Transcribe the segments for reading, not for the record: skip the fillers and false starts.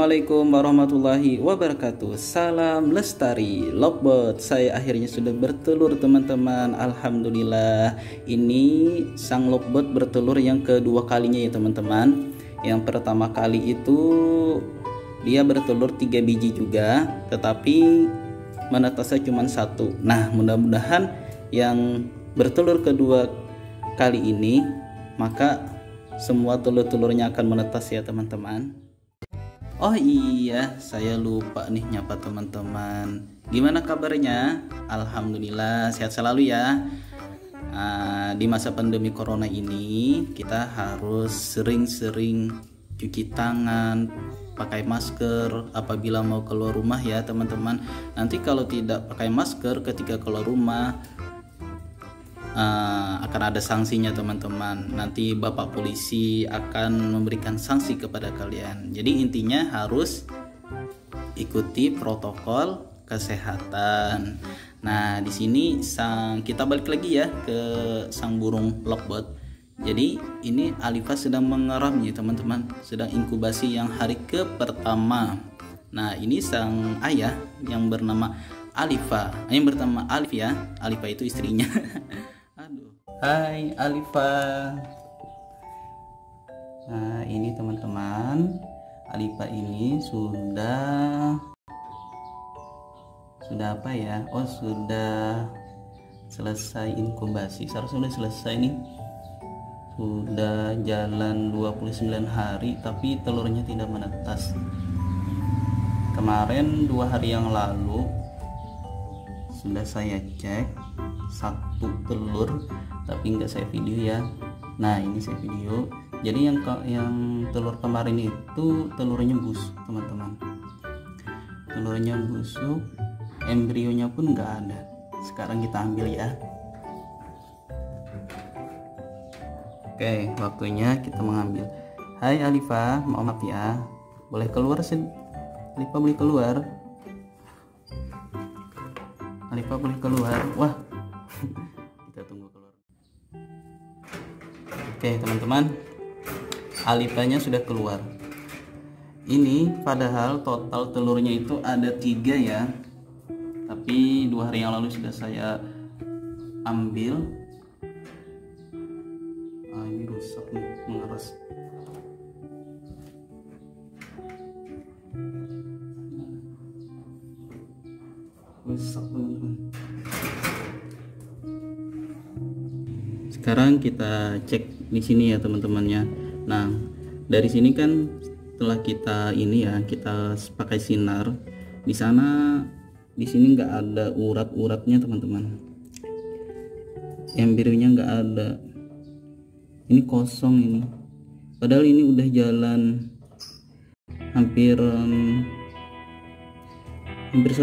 Assalamualaikum warahmatullahi wabarakatuh. Salam lestari lovebird. Saya akhirnya sudah bertelur teman-teman. Alhamdulillah. Ini sang lovebird bertelur yang kedua kalinya ya teman-teman. Yang pertama kali itu dia bertelur 3 biji juga, tetapi menetasnya cuma 1. Nah, mudah-mudahan yang bertelur kedua kali ini maka semua telur-telurnya akan menetas ya teman-teman. Oh iya, saya lupa nih nyapa teman-teman. Gimana kabarnya? Alhamdulillah sehat selalu ya. Di masa pandemi corona ini kita harus sering-sering cuci tangan, pakai masker apabila mau keluar rumah ya teman-teman. Nanti kalau tidak pakai masker ketika keluar rumah akan ada sanksinya teman-teman. Nanti bapak polisi akan memberikan sanksi kepada kalian. Jadi intinya harus ikuti protokol kesehatan. Nah, di sini kita balik lagi ya ke sang burung lovebird. Jadi ini Alifa sedang mengeram ya teman-teman, sedang inkubasi yang hari ke-pertama. Nah, ini sang ayah yang bernama Alifa, yang bernama Alif ya. Alifa itu istrinya. Aduh. Hai Alifa. Nah, ini teman-teman, Alifa ini sudah apa ya? Oh, sudah selesai inkubasi. Seharusnya sudah selesai nih. Sudah jalan 29 hari tapi telurnya tidak menetas. Kemarin 2 hari yang lalu sudah saya cek 1 telur tapi nggak saya video ya. Nah, ini saya video. Jadi yang telur kemarin itu telurnya busuk teman-teman. Telurnya busuk, embrionya pun nggak ada. Sekarang kita ambil ya. Oke, waktunya kita mengambil. Hai Alifa, maaf ya, boleh keluar sih? Alifa boleh keluar. Alifa boleh keluar. Wah, kita tunggu keluar. Oke teman-teman, Alifanya sudah keluar. Ini padahal total telurnya itu ada 3 ya, tapi 2 hari yang lalu sudah saya ambil. Ini rusak nih, mengeras. Rusak teman-teman. Sekarang kita cek di sini ya teman-temannya. Nah, dari sini kan setelah kita ini ya, kita pakai sinar. Di sini nggak ada urat-uratnya teman-teman. Embrionya nggak ada. Ini kosong ini. Padahal ini udah jalan hampir 1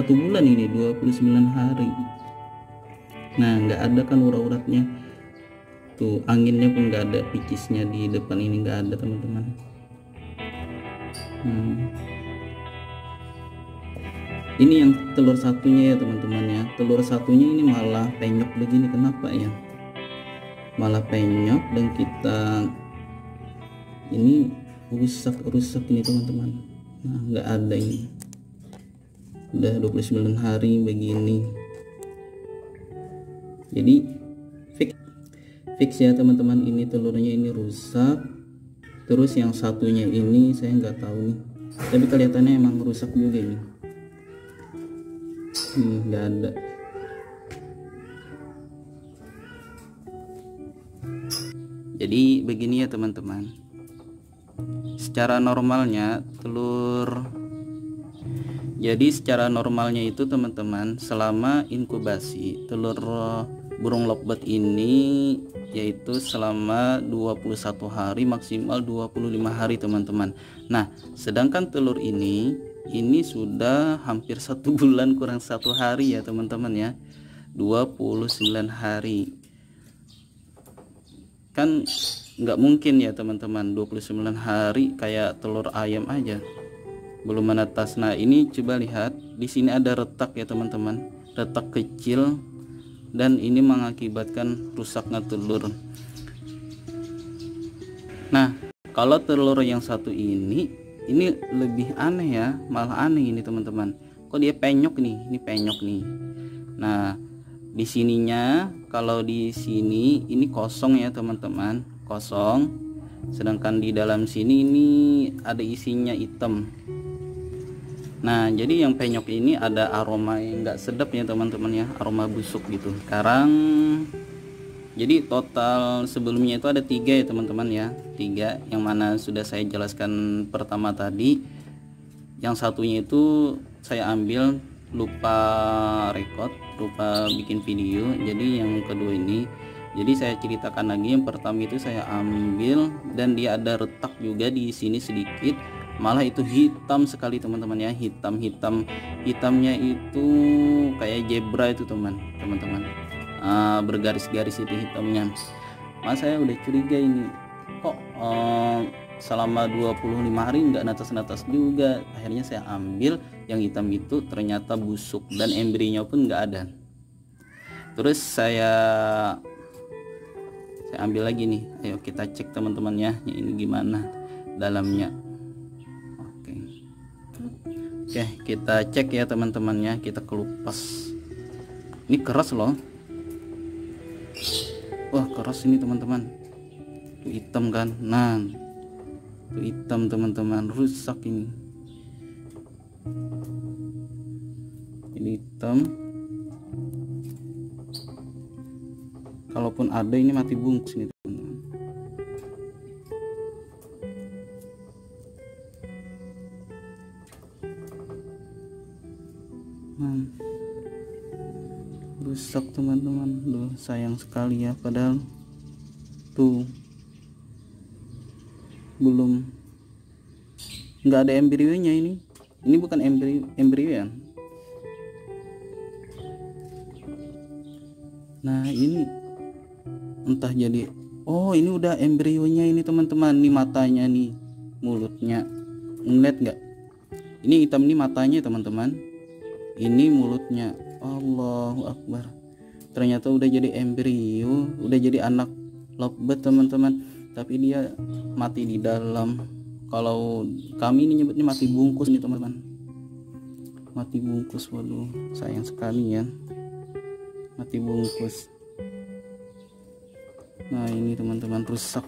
bulan ini, 29 hari. Nah, nggak ada kan urat-uratnya. Tuh, anginnya pun nggak ada, picisnya di depan ini nggak ada teman-teman. Ini yang telur satunya ya teman-teman ya. Telur satunya ini malah penyok begini, kenapa ya? Malah penyok dan kita ini rusak ini teman-teman. Nah, nggak ada ini. Udah 29 hari begini. Jadi fix ya teman-teman, ini telurnya ini rusak. Terus yang satunya ini saya nggak tahu nih, tapi kelihatannya emang rusak juga ini. Nggak ada. Jadi begini ya teman-teman, secara normalnya secara normalnya itu teman-teman, selama inkubasi telur burung lovebird ini yaitu selama 21 hari maksimal 25 hari teman-teman. Nah, sedangkan telur ini sudah hampir 1 bulan kurang 1 hari ya teman-teman ya, 29 hari. Kan nggak mungkin ya teman-teman 29 hari kayak telur ayam aja belum menetas. Nah, ini coba lihat di sini ada retak ya teman-teman, retak kecil, dan ini mengakibatkan rusaknya telur. Nah, kalau telur yang satu ini ini lebih aneh ya, malah aneh ini teman-teman. Kok dia penyok nih? Ini penyok nih. Nah, di sininya kalau di sini ini kosong ya teman-teman, kosong. Sedangkan di dalam sini ini ada isinya hitam. Nah, jadi yang penyok ini ada aroma yang enggak sedap ya teman-teman ya, aroma busuk gitu. Sekarang jadi total sebelumnya itu ada 3 ya teman-teman ya, 3 yang mana sudah saya jelaskan pertama tadi. Yang satunya itu saya ambil lupa record, lupa bikin video. Jadi yang kedua ini, jadi saya ceritakan lagi. Yang pertama itu saya ambil dan dia ada retak juga di sini sedikit, malah itu hitam sekali teman-teman ya, hitamnya itu kayak zebra itu teman-teman, bergaris-garis itu hitamnya. Mas saya udah curiga ini kok selama 25 hari nggak netes-netes juga. Akhirnya saya ambil yang hitam itu, ternyata busuk dan embrionya pun nggak ada. Terus saya ambil lagi nih, ayo kita cek teman-teman ya, ini gimana dalamnya. Oke, kita cek ya teman-teman ya, kita kelupas. Ini keras loh. Wah, keras ini teman-teman. Itu hitam kan? Nah, itu hitam teman-teman, rusak ini. Ini hitam. Kalaupun ada ini mati bungkus nih teman-teman. Rusak teman-teman. Duh, sayang sekali ya, padahal tuh belum, nggak ada embrionya ini bukan embrio ya. Nah, ini entah jadi, oh ini udah embrionya ini teman-teman. Ini matanya nih, mulutnya, ngeliat nggak? Ini hitam, ini matanya teman-teman, ini mulutnya. Allahu Akbar, ternyata udah jadi embrio, udah jadi anak lovebird teman-teman, tapi dia mati di dalam. Kalau kami ini nyebutnya mati bungkus nih teman-teman, mati bungkus. Waduh, sayang sekali ya, mati bungkus. Nah, ini teman-teman rusak.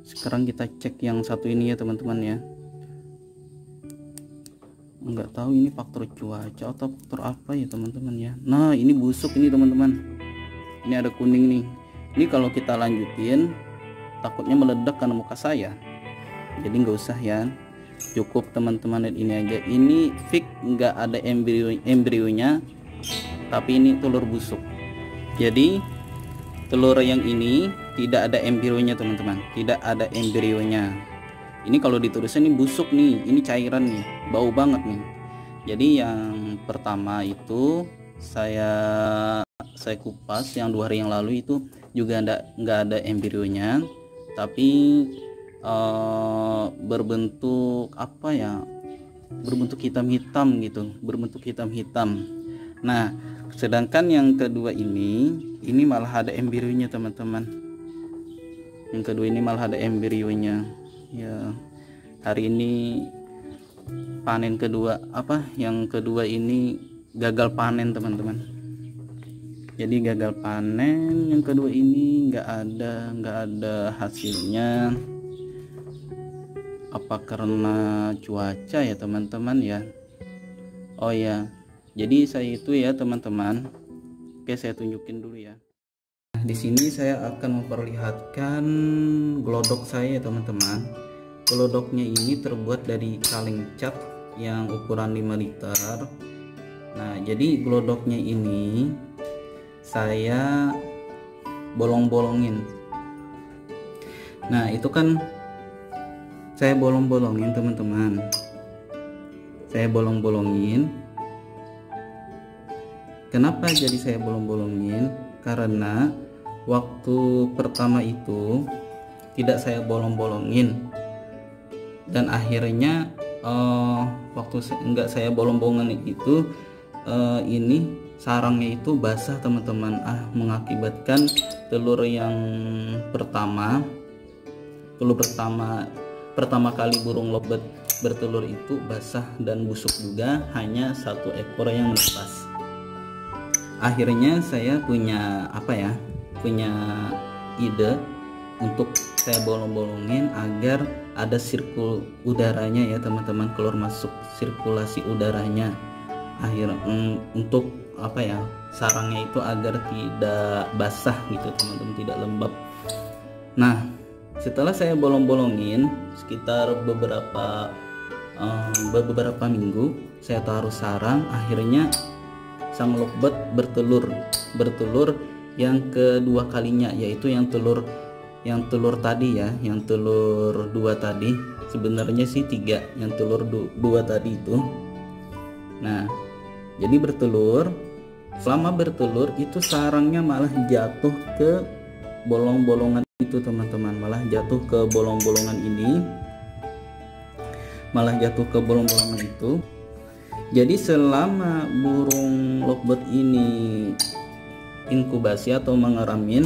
Sekarang kita cek yang satu ini ya teman-teman ya. Nggak tahu ini faktor cuaca atau faktor apa ya teman-teman ya. Nah, ini busuk ini teman-teman, ini ada kuning nih. Ini kalau kita lanjutin takutnya meledak karena muka saya, jadi nggak usah ya, cukup teman-teman lihat ini aja. Ini fix nggak ada embrionya, tapi ini telur busuk. Jadi telur yang ini tidak ada embrionya teman-teman, tidak ada embrionya. Ini kalau ditulisnya ini busuk nih, ini cairan nih, bau banget nih. Jadi yang pertama itu saya kupas, yang 2 hari yang lalu itu juga nggak ada embrionya, tapi berbentuk apa ya, berbentuk hitam-hitam gitu, berbentuk hitam-hitam. Nah, sedangkan yang kedua ini malah ada embrionya teman-teman. Yang kedua ini malah ada embrionya ya. Hari ini panen kedua, yang kedua ini gagal panen teman-teman. Jadi gagal panen yang kedua ini, nggak ada hasilnya. Apa karena cuaca ya teman-teman ya? Oh ya, jadi saya itu ya teman-teman. Oke, saya tunjukin dulu ya. Di sini saya akan memperlihatkan glodok saya teman-teman. Glodoknya ini terbuat dari kaleng cat yang ukuran 5 liter. Nah, jadi glodoknya ini saya bolong-bolongin. Nah, itu kan saya bolong-bolongin teman-teman. Saya bolong-bolongin. Kenapa jadi saya bolong-bolongin? Karena waktu pertama itu tidak saya bolong-bolongin, dan akhirnya waktu enggak saya bolong-bolongin itu ini sarangnya itu basah teman-teman, mengakibatkan telur pertama pertama kali burung lovebird bertelur itu basah dan busuk juga, hanya 1 ekor yang menetas. Akhirnya saya punya punya ide untuk saya bolong-bolongin agar ada sirkul udaranya ya teman-teman, keluar masuk sirkulasi udaranya. Untuk sarangnya itu agar tidak basah gitu teman-teman, tidak lembab. Nah, setelah saya bolong-bolongin sekitar beberapa minggu, saya taruh sarang. Akhirnya sang lovebird bertelur yang kedua kalinya, yaitu yang telur tadi ya, yang telur 2 tadi. Sebenarnya sih 3, yang telur 2 tadi itu. Nah, jadi bertelur. Selama bertelur itu sarangnya malah jatuh ke bolong-bolongan itu teman-teman, malah jatuh ke bolong-bolongan itu. Jadi selama burung lovebird ini inkubasi atau mengeramin,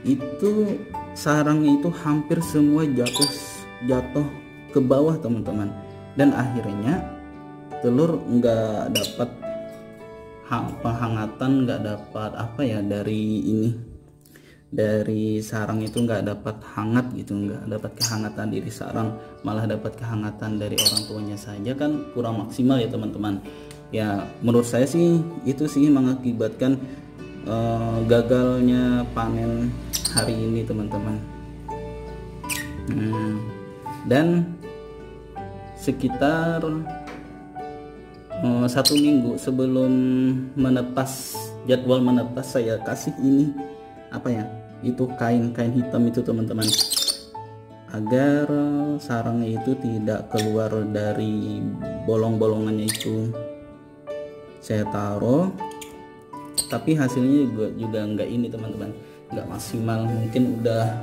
itu sarangnya itu hampir semua jatuh ke bawah teman-teman, dan akhirnya telur nggak dapat penghangatan, nggak dapat dari sarang itu, nggak dapat hangat gitu, nggak dapat kehangatan dari sarang, malah dapat kehangatan dari orang tuanya saja, kan kurang maksimal ya teman-teman. Ya menurut saya sih itu sih mengakibatkan gagalnya panen hari ini teman-teman. Dan sekitar 1 minggu sebelum jadwal menetas, saya kasih ini itu kain hitam itu teman-teman, agar sarangnya itu tidak keluar dari bolong-bolongannya itu. Saya taruh, tapi hasilnya juga nggak ini teman-teman, nggak maksimal. Mungkin udah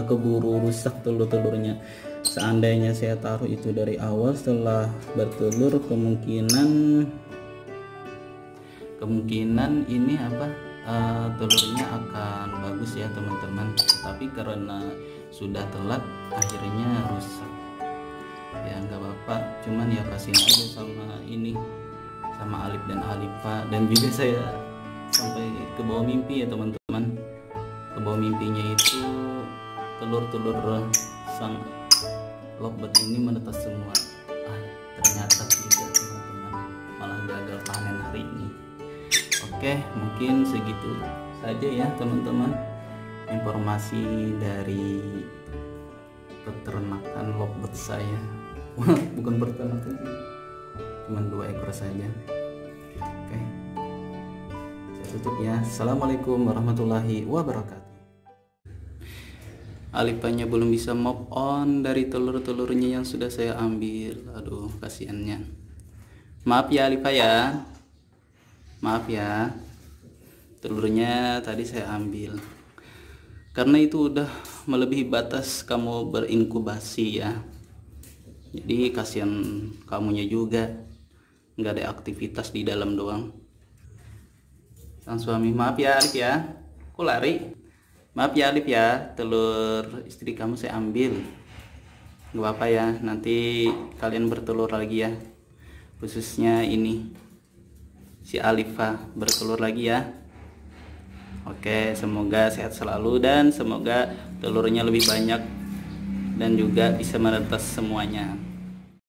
keburu rusak telur-telurnya. Seandainya saya taruh itu dari awal setelah bertelur, kemungkinan ini telurnya akan bagus ya teman-teman. Tapi karena sudah telat akhirnya rusak. Ya nggak apa-apa, cuman ya kasihan aja sama Alif dan Alifa. Dan juga saya sampai ke bawah mimpi ya teman-teman. Ke bawah mimpinya itu telur-telur sang lovebird ini menetas semua. Ternyata tidak teman-teman, malah gagal panen hari ini. Oke, mungkin segitu saja ya teman-teman informasi dari peternakan lovebird saya. Bukan peternakan sih, cuma 2 ekor saja. Oke, saya tutup ya. Assalamualaikum warahmatullahi wabarakatuh. Alifanya belum bisa move on dari telur-telurnya yang sudah saya ambil. Aduh, kasihannya. Maaf ya Alifa ya. Maaf ya. Telurnya tadi saya ambil. Karena itu udah melebihi batas kamu berinkubasi ya. Jadi kasihan kamunya juga. Nggak ada aktivitas di dalam doang. Sang suami, maaf ya Alif ya. Kok lari? Maaf ya Alif ya, telur istri kamu saya ambil. Gak apa-apa ya, nanti kalian bertelur lagi ya. Khususnya ini si Alifa bertelur lagi ya. Oke, semoga sehat selalu dan semoga telurnya lebih banyak dan juga bisa menetas semuanya.